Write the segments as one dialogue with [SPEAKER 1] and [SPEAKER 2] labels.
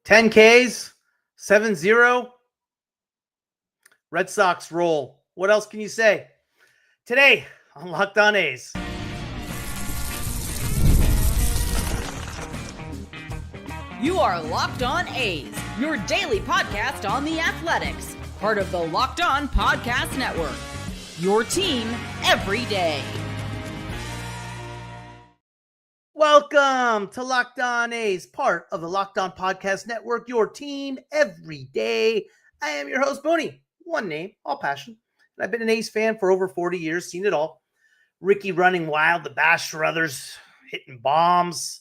[SPEAKER 1] 10 Ks, 7-0. Red Sox roll. What else can you say? Today on Locked On A's.
[SPEAKER 2] You are Locked On A's, your daily podcast on the Athletics, part of the Locked On Podcast Network. Your team every day.
[SPEAKER 1] Welcome to Locked On A's, part of the Locked On Podcast Network, your team every day. I am your host, Booney. One name, all passion. And I've been an A's fan for over 40 years, seen it all. Ricky running wild, the Bash brothers hitting bombs.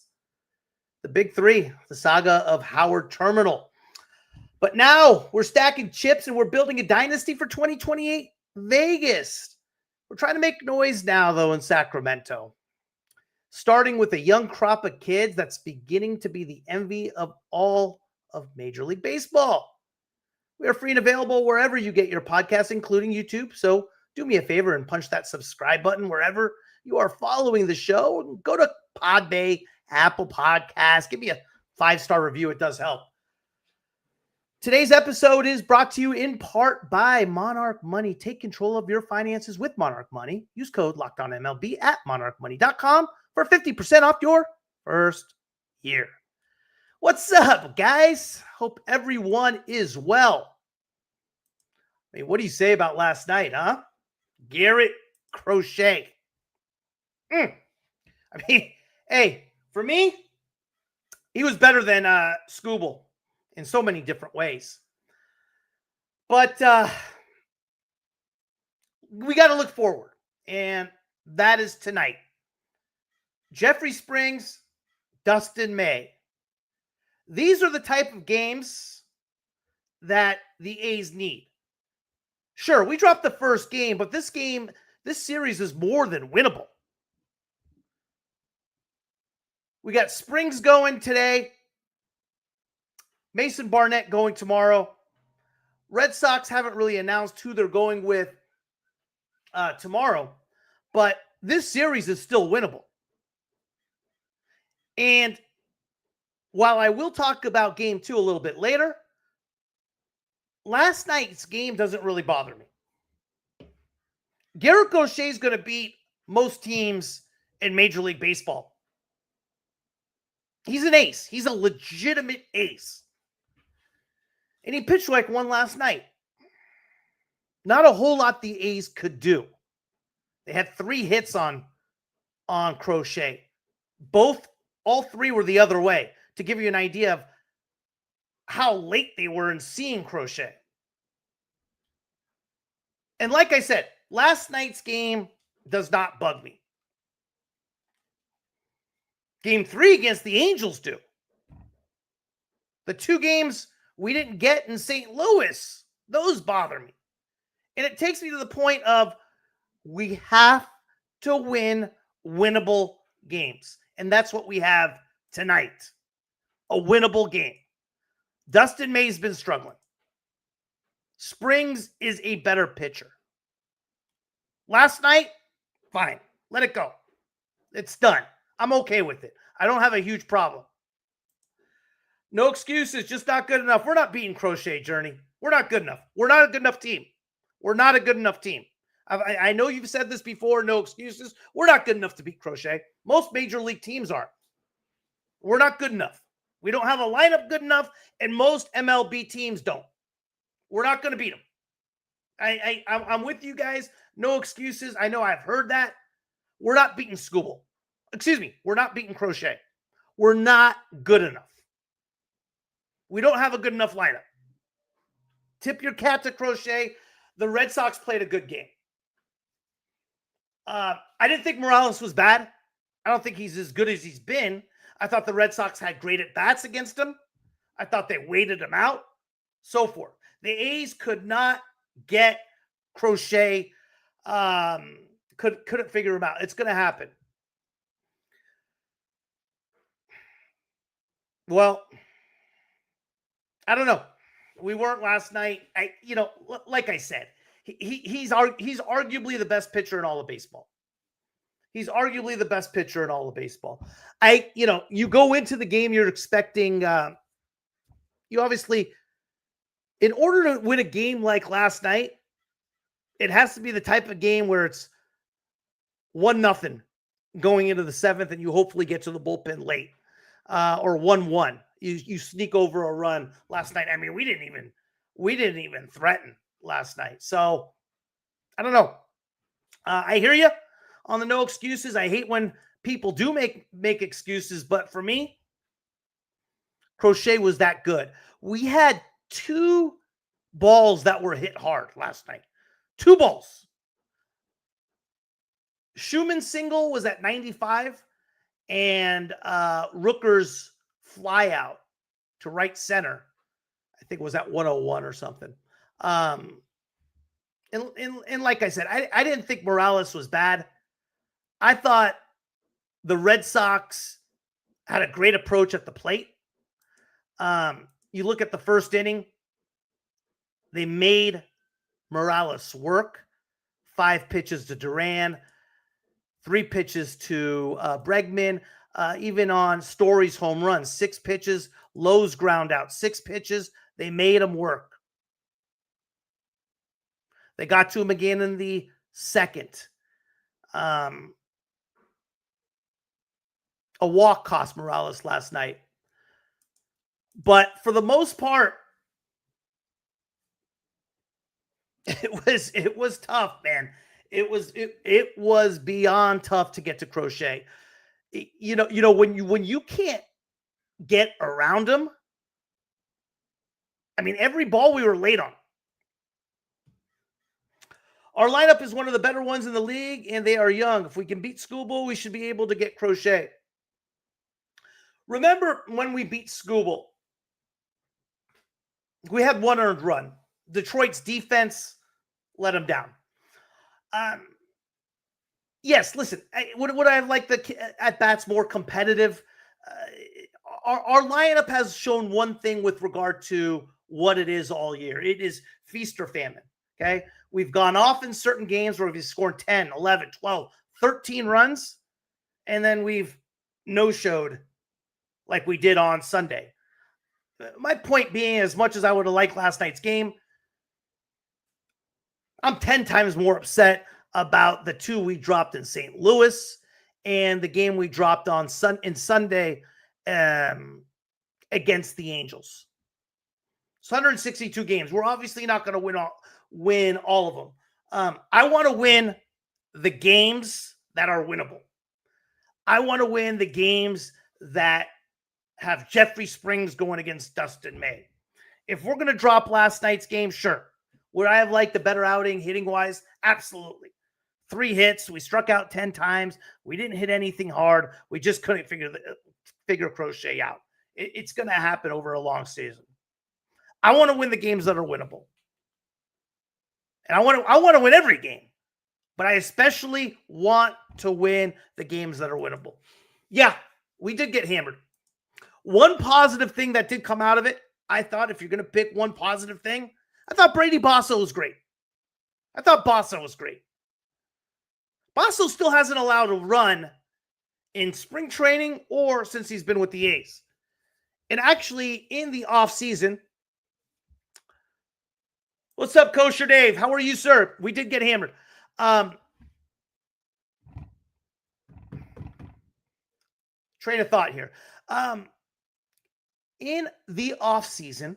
[SPEAKER 1] The big three, the saga of Howard Terminal. But now we're stacking chips and we're building a dynasty for 2028 Vegas. We're trying to make noise now, though, in Sacramento. Starting with a young crop of kids that's beginning to be the envy of all of Major League Baseball. We are free and available wherever you get your podcasts, including YouTube. So do me a favor and punch that subscribe button wherever you are following the show. Go to Podbay, Apple Podcasts. Give me a 5-star review. It does help. Today's episode is brought to you in part by Monarch Money. Take control of your finances with Monarch Money. Use code LOCKEDONMLB at monarchmoney.com for 50% off your first year. What's up, guys? Hope everyone is well. I mean, what do you say about last night, huh? Garrett Crochet. I mean, hey, for me, he was better than Scooble in so many different ways. But we got to look forward, and that is tonight. Jeffrey Springs, Dustin May. These are the type of games that the A's need. Sure, we dropped the first game, but this series is more than winnable. We got Springs going today. Mason Barnett going tomorrow. Red Sox haven't really announced who they're going with tomorrow, but this series is still winnable. And while I will talk about game 2 a little bit later, last night's game doesn't really bother me. Garrett Crochet is going to beat most teams in Major League Baseball. He's an ace. He's a legitimate ace. And he pitched like one last night. Not a whole lot the A's could do. They had 3 hits on Crochet. All 3 were the other way, to give you an idea of how late they were in seeing Crochet. And like I said, last night's game does not bug me. Game 3 against the Angels do. The 2 games we didn't get in St. Louis, those bother me. And it takes me to the point of we have to win winnable games. And that's what we have tonight. A winnable game. Dustin May's been struggling. Springs is a better pitcher. Last night, fine. Let it go. It's done. I'm okay with it. I don't have a huge problem. No excuses, just not good enough. We're not beating Crochet, Journey. We're not good enough. We're not a good enough team. We're not a good enough team. I know you've said this before, no excuses. We're not good enough to beat Crochet. Most major league teams are. We're not good enough. We don't have a lineup good enough, and most MLB teams don't. We're not going to beat them. I'm with you guys. No excuses. I know I've heard that. We're not beating Scooble. Excuse me. We're not beating Crochet. We're not good enough. We don't have a good enough lineup. Tip your cap to Crochet. The Red Sox played a good game. I didn't think Morales was bad. I don't think he's as good as he's been. I thought the Red Sox had great at-bats against him. I thought they waited him out, so forth. The A's could not get Crochet. Couldn't figure him out. It's going to happen. Well, I don't know. We weren't last night. Like I said, he's arguably the best pitcher in all of baseball. He's arguably the best pitcher in all of baseball. You go into the game, you're expecting You obviously, in order to win a game like last night, it has to be the type of game where it's 1-0 going into the 7th, and you hopefully get to the bullpen late, or 1-1. You sneak over a run last night. I mean, we didn't even threaten last night. So I don't know. I hear you on the no excuses. I hate when people do make excuses, but for me, Crochet was that good. We had 2 balls that were hit hard last night. 2 balls. Schumann's single was at 95, and Rooker's fly out to right center, I think, was at 101 or something. And like I said, I didn't think Morales was bad. I thought the Red Sox had a great approach at the plate. You look at the first inning, they made Morales work. 5 pitches to Duran, 3 pitches to Bregman. Even on Story's home run, 6 pitches, Lowe's ground out, 6 pitches. They made him work. They got to him again in the 2nd. A walk cost Morales last night. But for the most part, it was tough, man. It was beyond tough to get to Crochet. You know when you can't get around him. I mean, every ball we were late on. Our lineup is one of the better ones in the league, and they are young. If we can beat Scooble, we should be able to get Crochet. Remember when we beat Scooble? We had 1 earned run. Detroit's defense let them down. Yes, listen, would I have liked the at-bats more competitive? Our lineup has shown one thing with regard to what it is all year. It is feast or famine, okay? We've gone off in certain games where we've scored 10, 11, 12, 13 runs, and then we've no-showed like we did on Sunday. My point being, as much as I would have liked last night's game, I'm 10 times more upset about the 2 we dropped in St. Louis and the game we dropped on Sunday against the Angels. It's 162 games. We're obviously not going to win all of them. I want to win the games that are winnable. I want to win the games that have Jeffrey Springs going against Dustin May. If we're going to drop last night's game, sure. Would I have liked the better outing hitting-wise? Absolutely. 3 hits. We struck out 10 times. We didn't hit anything hard. We just couldn't figure Crochet out. It's going to happen over a long season. I want to win the games that are winnable. And I want to win every game. But I especially want to win the games that are winnable. Yeah, we did get hammered. One positive thing that did come out of it, I thought, if you're going to pick one positive thing, I thought Brady Basso was great. Basso still hasn't allowed a run in spring training or since he's been with the A's. And actually, in the offseason, what's up, Kosher Dave? How are you, sir? We did get hammered. Train of thought here. In the offseason,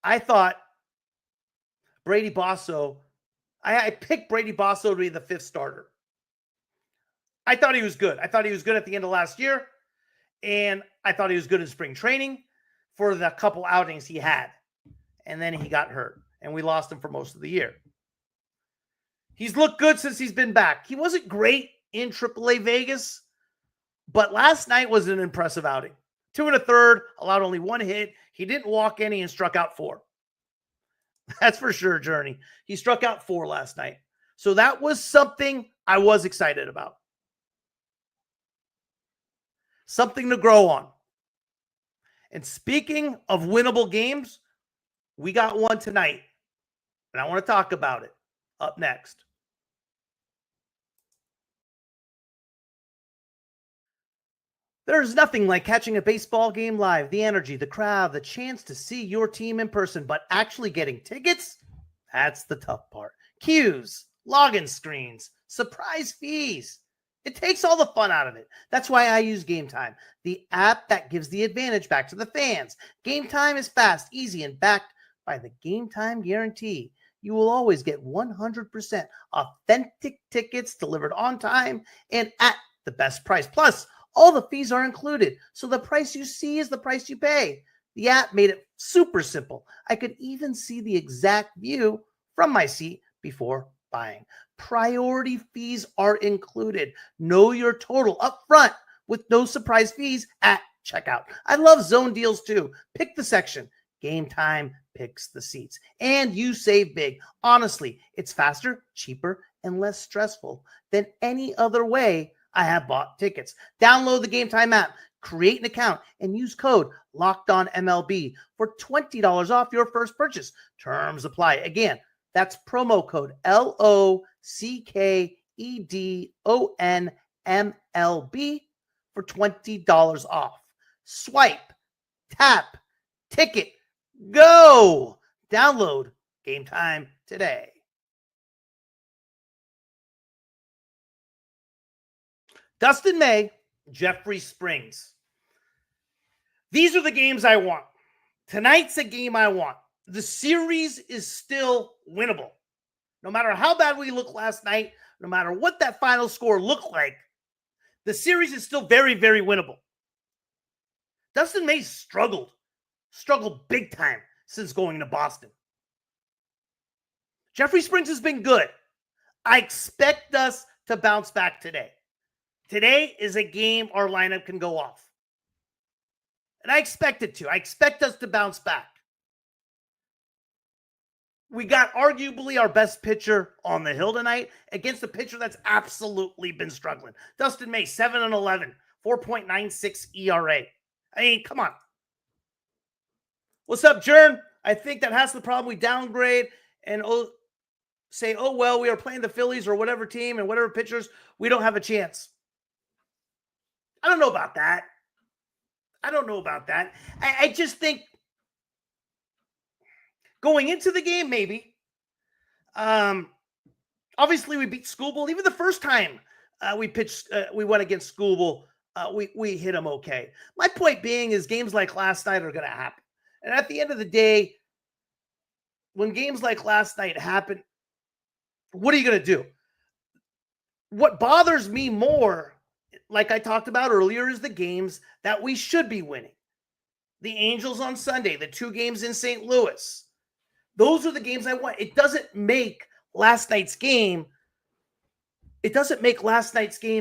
[SPEAKER 1] I thought Brady Basso, I picked Brady Basso to be the 5th starter. I thought he was good. I thought he was good at the end of last year, and I thought he was good in spring training for the couple outings he had. And then he got hurt, and we lost him for most of the year. He's looked good since he's been back. He wasn't great in AAA Vegas, but last night was an impressive outing. 2 1/3, allowed only 1 hit. He didn't walk any and struck out 4. That's for sure, Journey. He struck out 4 last night. So that was something I was excited about. Something to grow on. And speaking of winnable games, we got one tonight. And I want to talk about it up next. There's nothing like catching a baseball game live. The energy, the crowd, the chance to see your team in person, but actually getting tickets, that's the tough part. Queues, login screens, surprise fees. It takes all the fun out of it. That's why I use Game Time, the app that gives the advantage back to the fans. Game Time is fast, easy, and backed by the Game Time guarantee. You will always get 100% authentic tickets delivered on time and at the best price. Plus, all the fees are included, so the price you see is the price you pay. The app made it super simple. I could even see the exact view from my seat before buying. Priority fees are included. Know your total up front with no surprise fees at checkout. I love zone deals too. Pick the section. Game Time picks the seats. And you save big. Honestly, it's faster, cheaper, and less stressful than any other way I have bought tickets. Download the Game Time app, create an account, and use code LOCKEDONMLB for $20 off your first purchase. Terms apply. Again, that's promo code LOCKEDONMLB for $20 off. Swipe, tap, ticket, go. Download Game Time today. Dustin May, Jeffrey Springs. These are the games I want. Tonight's a game I want. The series is still winnable. No matter how bad we looked last night, no matter what that final score looked like, the series is still very, very winnable. Dustin May struggled big time since going to Boston. Jeffrey Springs has been good. I expect us to bounce back today. Today is a game our lineup can go off. And I expect it to. I expect us to bounce back. We got arguably our best pitcher on the hill tonight against a pitcher that's absolutely been struggling. Dustin May, 7-11, 4.96 ERA. I mean, come on. What's up, Jarren? I think that has the problem. We downgrade and say, oh, well, we are playing the Phillies or whatever team and whatever pitchers. We don't have a chance. I don't know about that. I just think going into the game, maybe. Obviously, we beat Schoolbull. Even the first time we went against Schoolbull, we hit them okay. My point being is games like last night are going to happen. And at the end of the day, when games like last night happen, what are you going to do? What bothers me more, like I talked about earlier, is the games that we should be winning. The Angels on Sunday, the 2 games in St. Louis. Those are the games I want. It doesn't make last night's game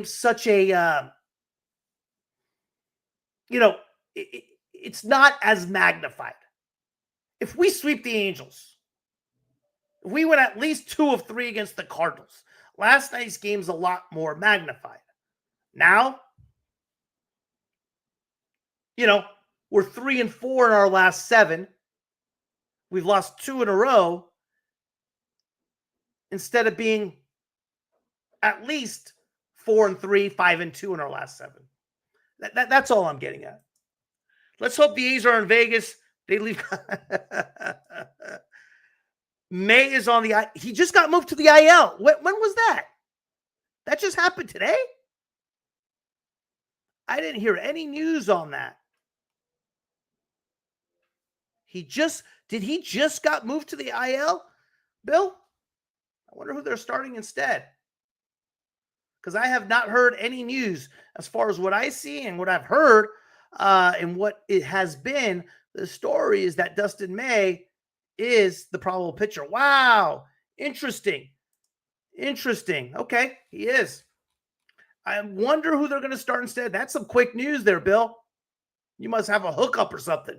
[SPEAKER 1] such a, it's not as magnified. If we sweep the Angels, if we win at least 2 of 3 against the Cardinals, last night's game's a lot more magnified. Now, we're 3-4 in our last 7. We've lost 2 in a row instead of being at least 4-3, 5-2 in our last 7. That's all I'm getting at. Let's hope the A's are in Vegas. They leave. May is on the. He just got moved to the IL. When was that? That just happened today? I didn't hear any news on that. Did he just got moved to the IL, Bill? I wonder who they're starting instead. Because I have not heard any news as far as what I see and what I've heard and what it has been. The story is that Dustin May is the probable pitcher. Wow. Interesting. Okay, he is. I wonder who they're going to start instead. That's some quick news there, Bill. You must have a hookup or something.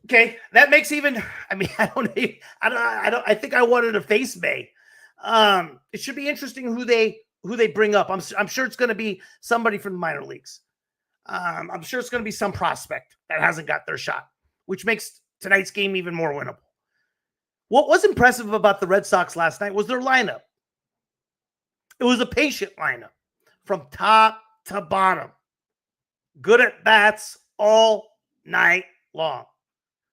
[SPEAKER 1] Okay, that makes even. I mean, I think I wanted to face May. It should be interesting who they bring up. I'm sure it's going to be somebody from the minor leagues. I'm sure it's going to be some prospect that hasn't got their shot, which makes tonight's game even more winnable. What was impressive about the Red Sox last night was their lineup. It was a patient lineup from top to bottom. good at bats all night long.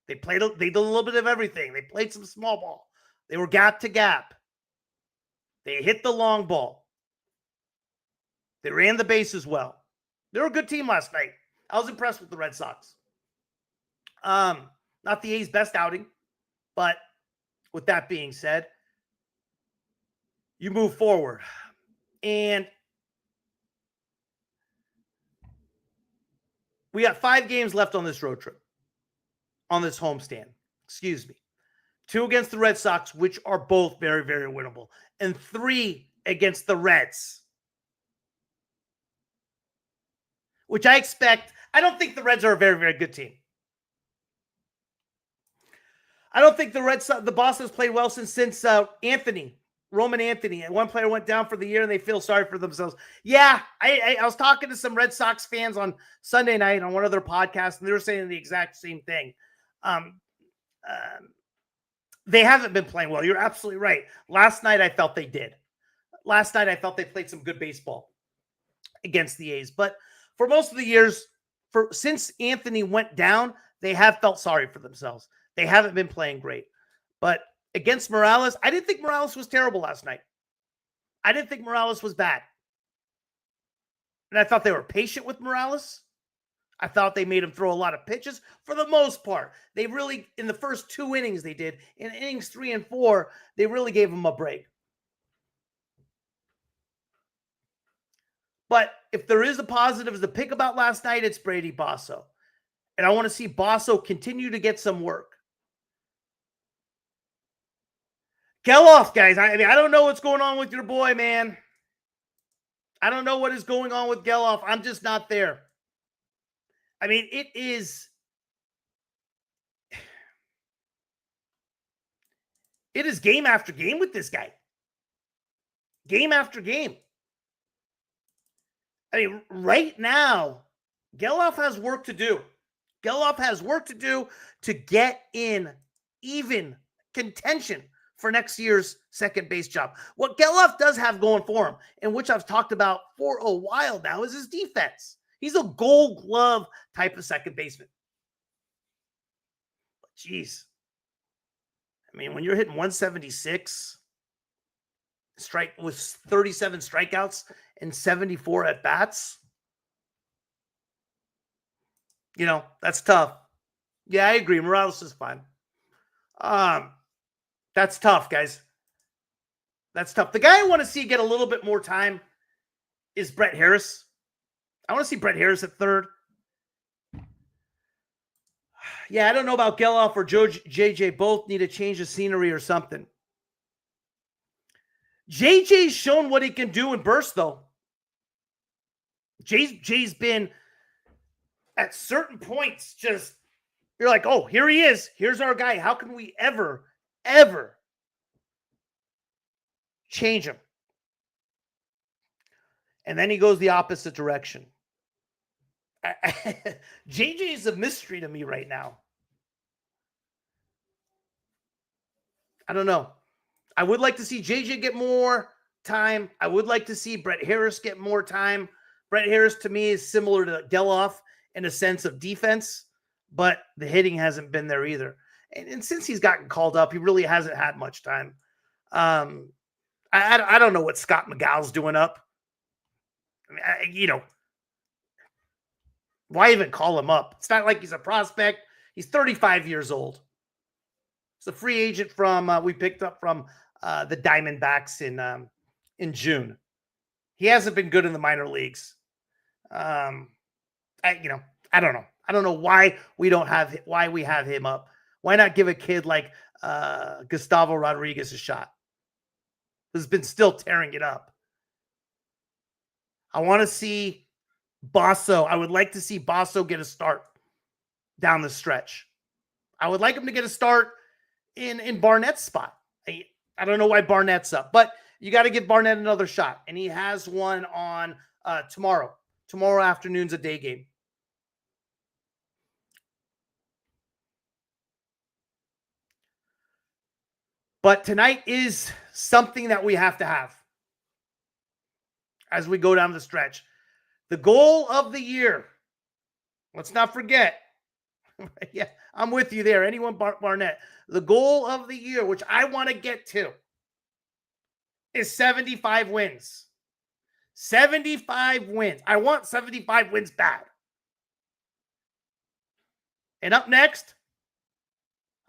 [SPEAKER 1] They did a little bit of everything. They played some small ball. They were gap to gap. They hit the long ball. They ran the bases well. They were a good team last night. I was impressed with the Red Sox. Not the A's best outing, but with that being said, you move forward. And we got 5 games left on this road trip, on this homestand. Excuse me. 2 against the Red Sox, which are both very, very winnable, and 3 against the Reds, which I expect. I don't think the Reds are a very, very good team. I don't think the Boston's played well since Roman Anthony, and one player went down for the year and they feel sorry for themselves. Yeah, I was talking to some Red Sox fans on Sunday night on one of their podcasts, and they were saying the exact same thing. They haven't been playing well. You're absolutely right. Last night, I felt they did. Last night, I felt they played some good baseball against the A's. But for most of the years, since Anthony went down, they have felt sorry for themselves. They haven't been playing great. But against Morales, I didn't think Morales was terrible last night. I didn't think Morales was bad. And I thought they were patient with Morales. I thought they made him throw a lot of pitches for the most part. They really, in the first 2 innings they did, in innings 3 and 4, they really gave him a break. But if there is a positive to pick about last night, it's Brady Basso. And I want to see Basso continue to get some work. Geloff, guys. I don't know what's going on with your boy, man. I don't know what is going on with Geloff. I'm just not there. I mean, it is game after game with this guy. Game after game. I mean, right now, Geloff has work to do. Geloff has work to do to get in even contention for next year's second base job. What Geloff does have going for him, and which I've talked about for a while now, is his defense. He's a Gold Glove type of second baseman. Jeez. I mean, when you're hitting 176 with 37 strikeouts and 74 at bats, that's tough. Yeah, I agree. Morales is fine. That's tough, guys. That's tough. The guy I want to see get a little bit more time is Brett Harris. I want to see Brett Harris at third. Yeah, I don't know about Geloff or JJ. Both need a change of scenery or something. JJ's shown what he can do in bursts, though. Jay's been, at certain points, just, you're like, oh, here he is. Here's our guy. How can we ever change him? And then he goes the opposite direction. JJ is a mystery to me right now. I don't know. I would like to see JJ get more time. I would like to see Brett Harris get more time. Brett Harris, to me, is similar to Geloff in a sense of defense, but the hitting hasn't been there either. And since he's gotten called up, he really hasn't had much time. I don't know what Scott McGow's doing up. I mean, why even call him up? It's not like he's a prospect. He's 35 years old. He's a free agent we picked up from the Diamondbacks in June. He hasn't been good in the minor leagues. I don't know. I don't know why we have him up. Why not give a kid like Gustavo Rodriguez a shot? Who's been still tearing it up. I want to see Basso. I would like to see Basso get a start down the stretch. I would like him to get a start in Barnett's spot. I don't know why Barnett's up, but you got to give Barnett another shot. And he has one on tomorrow. Tomorrow afternoon's a day game. But tonight is something that we have to have as we go down the stretch. The goal of the year Let's not forget. Yeah, I'm with you there. Anyone Barnett. The goal of the year, which I want to get to, is 75 wins. 75 wins. I want 75 wins bad. And up next,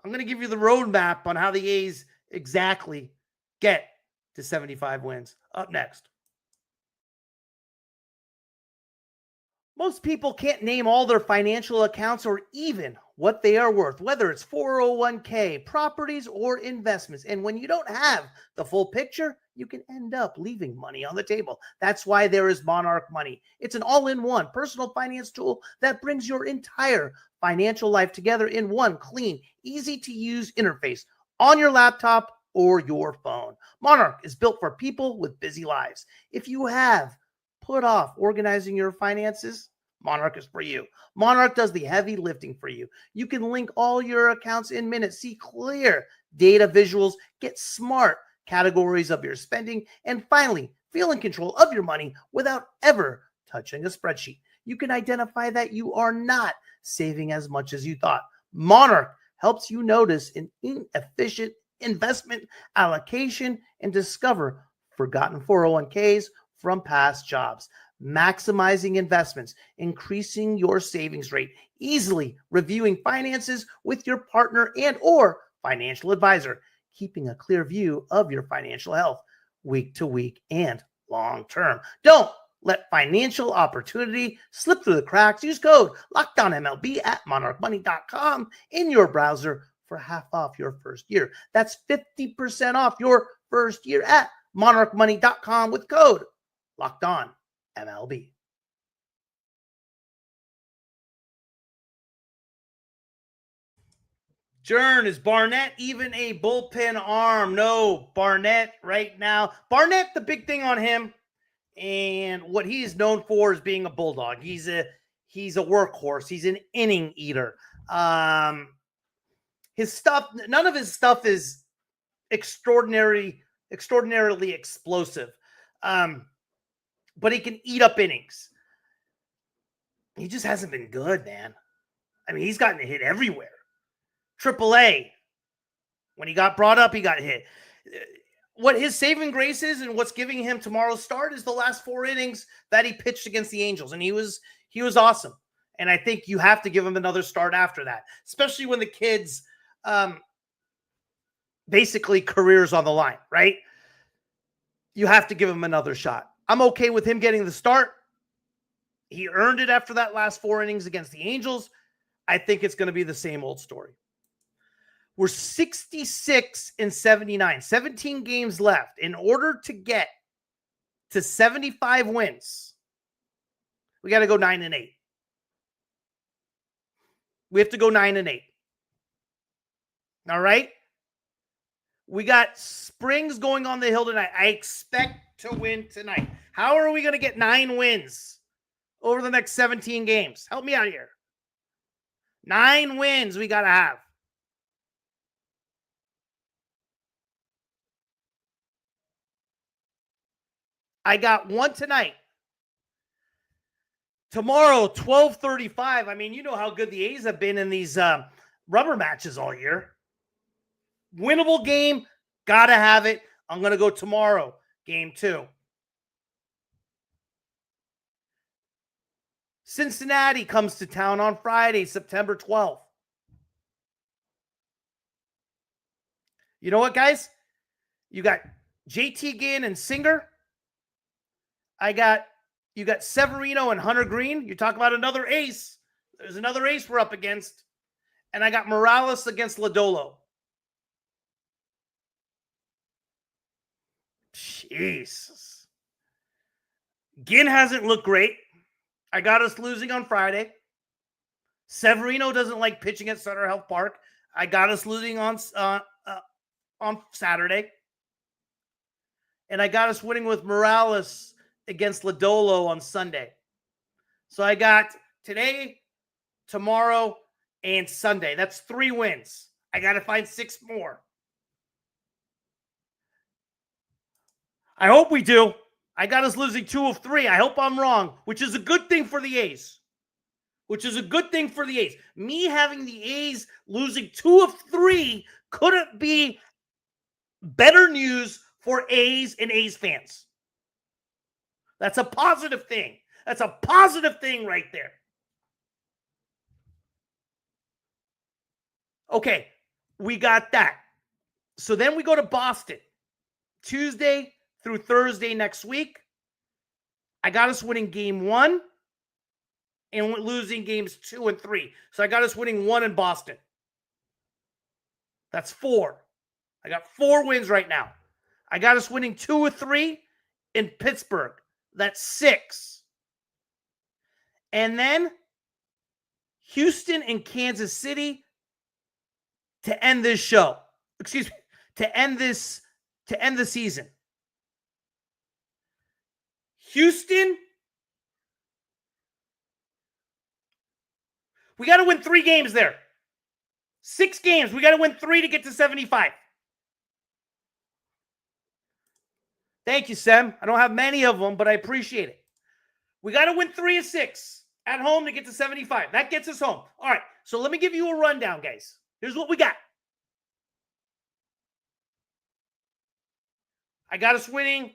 [SPEAKER 1] I'm going to give you the roadmap on how the A's exactly get to 75 wins. Up next. Most people can't name all their financial accounts or even what they are worth, whether it's 401k, properties, or investments. And when you don't have the full picture, you can end up leaving money on the table. That's why there is Monarch Money. It's an all-in-one personal finance tool that brings your entire financial life together in one clean, easy-to-use interface on your laptop or your phone. Monarch is built for people with busy lives. If you have put off organizing your finances, Monarch is for you. Monarch does the heavy lifting for you. You can link all your accounts in minutes, see clear data visuals, get smart categories of your spending, and finally, feel in control of your money without ever touching a spreadsheet. You can identify that you are not saving as much as you thought. Monarch helps you notice an inefficient investment allocation and discover forgotten 401ks from past jobs, maximizing investments, increasing your savings rate, easily reviewing finances with your partner and or financial advisor, keeping a clear view of your financial health week to week and long term. Don't let financial opportunity slip through the cracks. Use code LOCKEDONMLB at monarchmoney.com in your browser for half off your first year. That's 50% off your first year at monarchmoney.com with code Locked On MLB. Jarren, is Barnett even a bullpen arm? No, Barnett right now. Barnett, the big thing on him, and what he is known for is being a bulldog. He's a workhorse. He's an inning eater. His stuff, none of his stuff is extraordinarily explosive. But he can eat up innings. He just hasn't been good, man. I mean, he's gotten hit everywhere. AAA, when he got brought up, he got hit. What his saving grace is and what's giving him tomorrow's start is the last 4 innings that he pitched against the Angels, and he was awesome. And I think you have to give him another start after that, especially when the kids basically careers on the line, right? You have to give him another shot. I'm okay with him getting the start. He earned it after that last 4 innings against the Angels. I think it's going to be the same old story. We're 66 and 79, 17 games left. In order to get to 75 wins, we got to go 9-8. We have to go 9-8. All right? We got Springs going on the hill tonight. I expect to win tonight. How are we going to get 9 wins over the next 17 games? Help me out here. 9 wins we got to have. I got 1 tonight. Tomorrow, 12:35. I mean, you know how good the A's have been in these rubber matches all year. Winnable game, got to have it. I'm going to go tomorrow, game 2. Cincinnati comes to town on Friday, September 12th. You know what, guys? You got JT Ginn and Singer. You got Severino and Hunter Green. You talk about another ace. There's another ace we're up against. And I got Morales against Lodolo. Jesus. Ginn hasn't looked great. I got us losing on Friday. Severino doesn't like pitching at Sutter Health Park. I got us losing on Saturday. And I got us winning with Morales against Lodolo on Sunday. So I got today, tomorrow, and Sunday. That's 3 wins. I got to find 6 more. I hope we do. I got us losing 2 of 3. I hope I'm wrong, which is a good thing for the A's. which is a good thing for the A's. Me having the A's losing 2 of 3 couldn't be better news for A's and A's fans. That's a positive thing. That's a positive thing right there. Okay, we got that. So then we go to Boston. Tuesday through Thursday next week. I got us winning game 1 and losing games 2 and 3. So I got us winning 1 in Boston. That's 4. I got 4 wins right now. I got us winning 2 or 3 in Pittsburgh. That's 6. And then Houston and Kansas City to end this show. Excuse me, to end the season. Houston, we got to win 3 games there. 6 games. We got to win 3 to get to 75. Thank you, Sam. I don't have many of them, but I appreciate it. We got to win 3 of 6 at home to get to 75. That gets us home. All right, so let me give you a rundown, guys. Here's what we got. I got us winning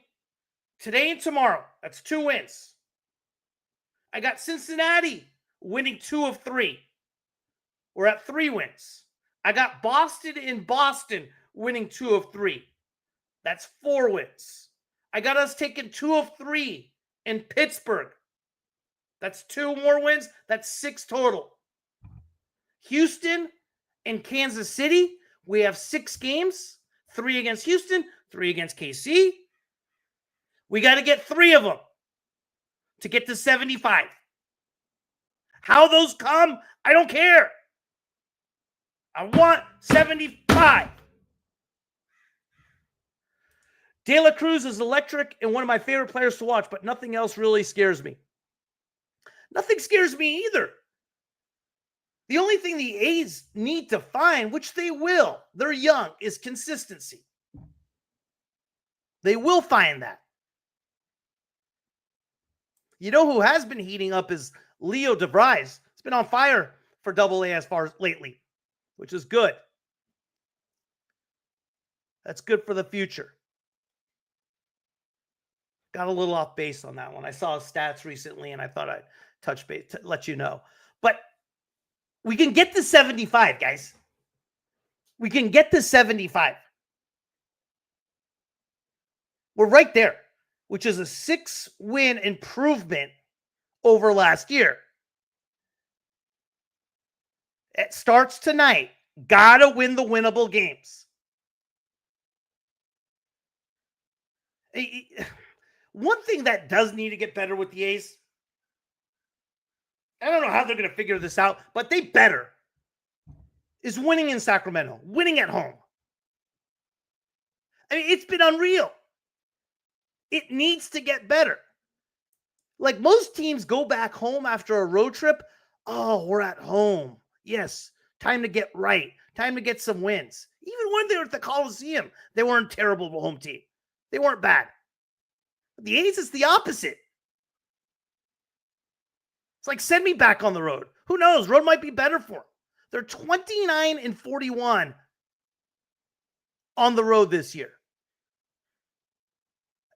[SPEAKER 1] today and tomorrow. That's 2 wins. I got Cincinnati winning 2 of 3. We're at 3 wins. I got Boston in Boston winning 2 of 3. That's 4 wins. I got us taking 2 of 3 in Pittsburgh. That's 2 more wins. That's 6 total. Houston and Kansas City, we have 6 games. 3 against Houston, 3 against KC. We got to get 3 of them to get to 75. How those come, I don't care. I want 75. De La Cruz is electric and one of my favorite players to watch, but nothing else really scares me. Nothing scares me either. The only thing the A's need to find, which they will, they're young, is consistency. They will find that. You know who has been heating up is Leo Narváez. It's been on fire for Double-A as far as lately, which is good. That's good for the future. Got a little off base on that one. I saw his stats recently, and I thought I'd touch base to let you know. But we can get to 75, guys. We can get to 75. We're right there, which is a 6-win improvement over last year. It starts tonight. Gotta win the winnable games. One thing that does need to get better with the A's, I don't know how they're going to figure this out, but they better, is winning in Sacramento, winning at home. I mean, it's been unreal. It needs to get better. Like most teams go back home after a road trip. Oh, we're at home. Yes, time to get right. Time to get some wins. Even when they were at the Coliseum, they weren't a terrible home team. They weren't bad. The A's is the opposite. It's like, send me back on the road. Who knows? Road might be better for them. They're 29-41 on the road this year.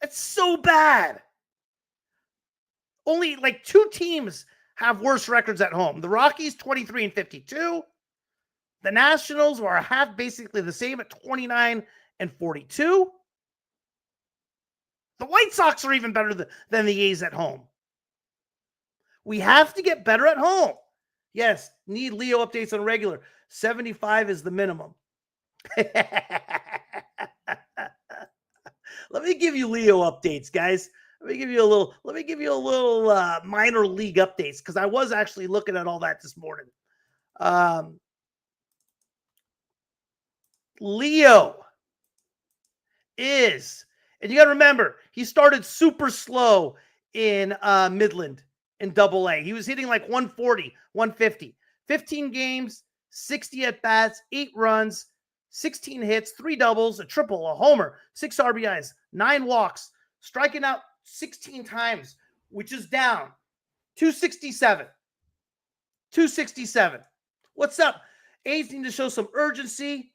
[SPEAKER 1] It's so bad. Only like 2 teams have worse records at home. The Rockies, 23-52. The Nationals are half basically the same at 29-42. The White Sox are even better than the A's at home. We have to get better at home. Yes, need Leo updates on regular. 75 is the minimum. Let me give you Leo updates, guys. Let me give you a little minor league updates, because I was actually looking at all that this morning. Leo is, and you got to remember, he started super slow in Midland in Double-A. He was hitting like 140, 150. 15 games, 60 at-bats, 8 runs, 16 hits, 3 doubles, a triple, a homer, 6 RBIs, 9 walks, striking out 16 times, which is down 267. 267. What's up? A's need to show some urgency.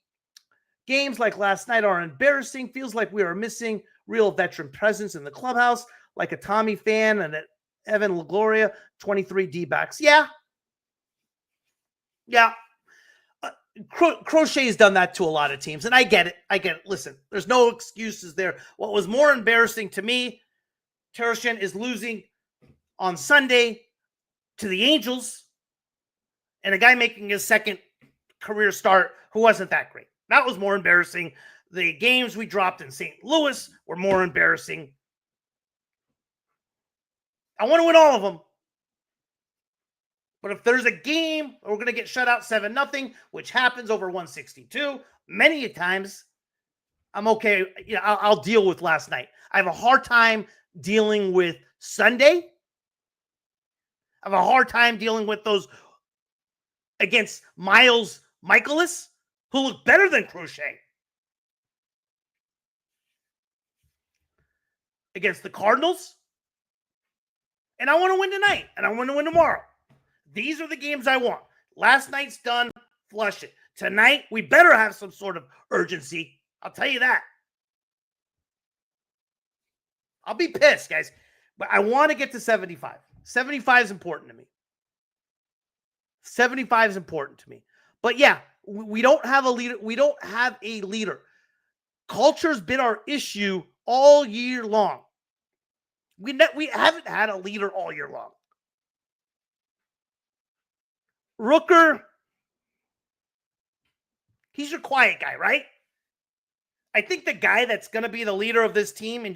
[SPEAKER 1] Games like last night are embarrassing. Feels like we are missing real veteran presence in the clubhouse, like a Tommy fan and an Evan LaGloria, 23 D-backs. Yeah. Crochet's done that to a lot of teams, and I get it. Listen, there's no excuses there. What was more embarrassing to me, Tershin is losing on Sunday to the Angels, and a guy making his second career start who wasn't that great. That was more embarrassing. The games we dropped in St. Louis were more embarrassing. I want to win all of them. But if there's a game we're going to get shut out 7-0, which happens over 162 many times, I'm okay. I'll deal with last night. I have a hard time dealing with Sunday. I have a hard time dealing with those against Miles Michaelis, who look better than Crochet. Against the Cardinals. And I want to win tonight. And I want to win tomorrow. These are the games I want. Last night's done. Flush it. Tonight, we better have some sort of urgency. I'll tell you that. I'll be pissed, guys. But I want to get to 75. 75 is important to me. 75 is important to me. But yeah, we don't have a leader. We don't have a leader. Culture's been our issue all year long. We haven't had a leader all year long. Rooker, he's your quiet guy, right? I think the guy that's going to be the leader of this team and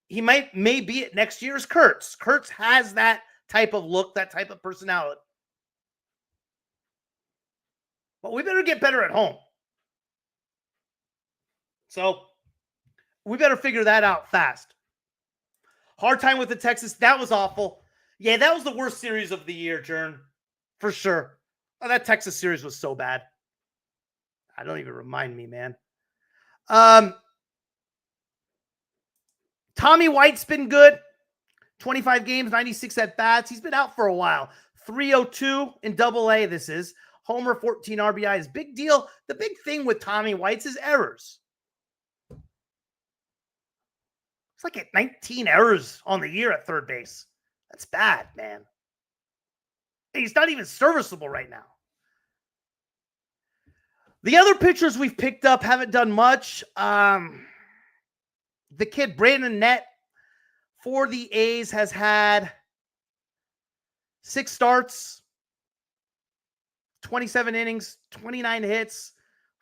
[SPEAKER 1] may be it next year is Kurtz. Kurtz has that type of look, that type of personality. But we better get better at home. So we better figure that out fast. Hard time with the Texas. That was awful. Yeah, that was the worst series of the year, Jarren. For sure. Oh, that Texas series was so bad. I don't even remind me, man. Tommy White's been good. 25 games, 96 at-bats. He's been out for a while. 302 in Double-A, this is. Homer, 14 RBIs. Big deal. The big thing with Tommy White's is errors. It's like at 19 errors on the year at third base. That's bad, man. He's not even serviceable right now. The other pitchers we've picked up haven't done much. The kid Brandon Nett for the A's has had 6 starts, 27 innings, 29 hits,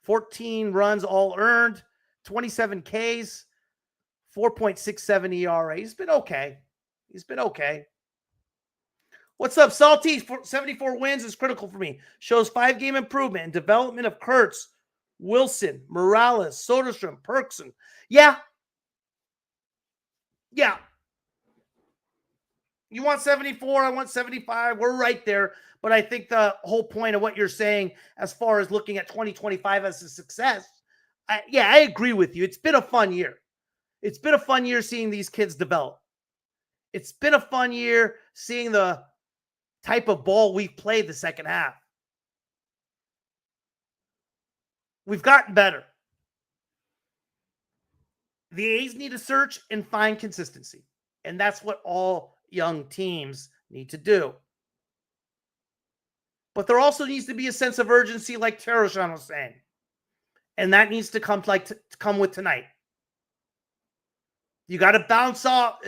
[SPEAKER 1] 14 runs all earned, 27 Ks, 4.67 ERA. He's been okay. What's up, Salty? 74 wins is critical for me. Shows 5-game improvement and development of Kurtz, Wilson, Morales, Soderstrom, Perkson. Yeah. You want 74, I want 75. We're right there. But I think the whole point of what you're saying as far as looking at 2025 as a success, I agree with you. It's been a fun year. It's been a fun year seeing these kids develop. It's been a fun year seeing the type of ball we've played the second half. We've gotten better. The A's need to search and find consistency. And that's what all young teams need to do. But there also needs to be a sense of urgency, like Tershin was saying. And that needs to come with tonight. You got to bounce off.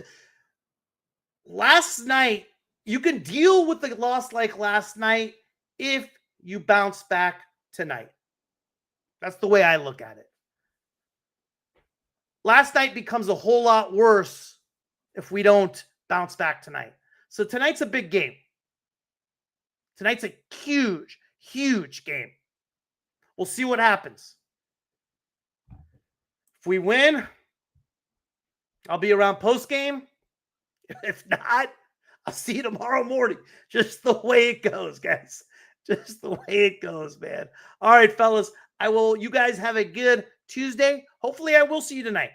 [SPEAKER 1] Last night, you can deal with the loss like last night if you bounce back tonight. That's the way I look at it. Last night becomes a whole lot worse if we don't bounce back tonight. So tonight's a big game. Tonight's a huge, huge game. We'll see what happens. If we win, I'll be around post-game. If not, I'll see you tomorrow morning. Just the way it goes, guys. Just the way it goes, man. All right, fellas. You guys have a good Tuesday. Hopefully, I will see you tonight.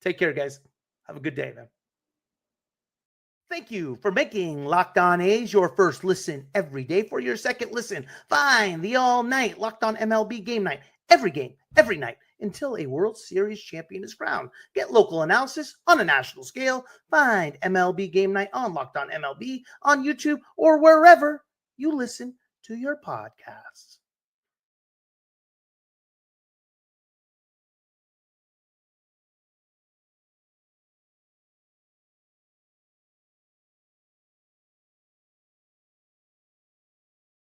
[SPEAKER 1] Take care, guys. Have a good day, man. Thank you for making Locked On A's your first listen every day. For your second listen, find the all-night Locked On MLB Game Night. Every game, every night, until a World Series champion is crowned. Get local analysis on a national scale. Find MLB Game Night on Locked On MLB, on YouTube, or wherever you listen to your podcasts.